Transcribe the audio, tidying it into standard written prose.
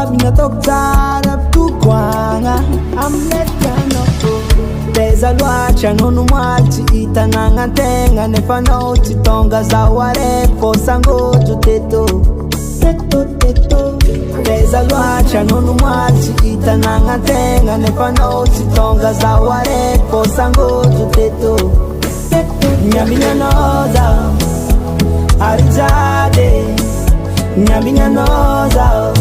Mina toktara tukwanga amnetiano Teza luacha nunu mwachi itananga tenga Nefano chitonga zaware Kosango juteto Teto teto Teza luacha nunu mwachi itananga tenga Nefano chitonga zaware Kosango juteto Nyamina noza Arijade Nyamina noza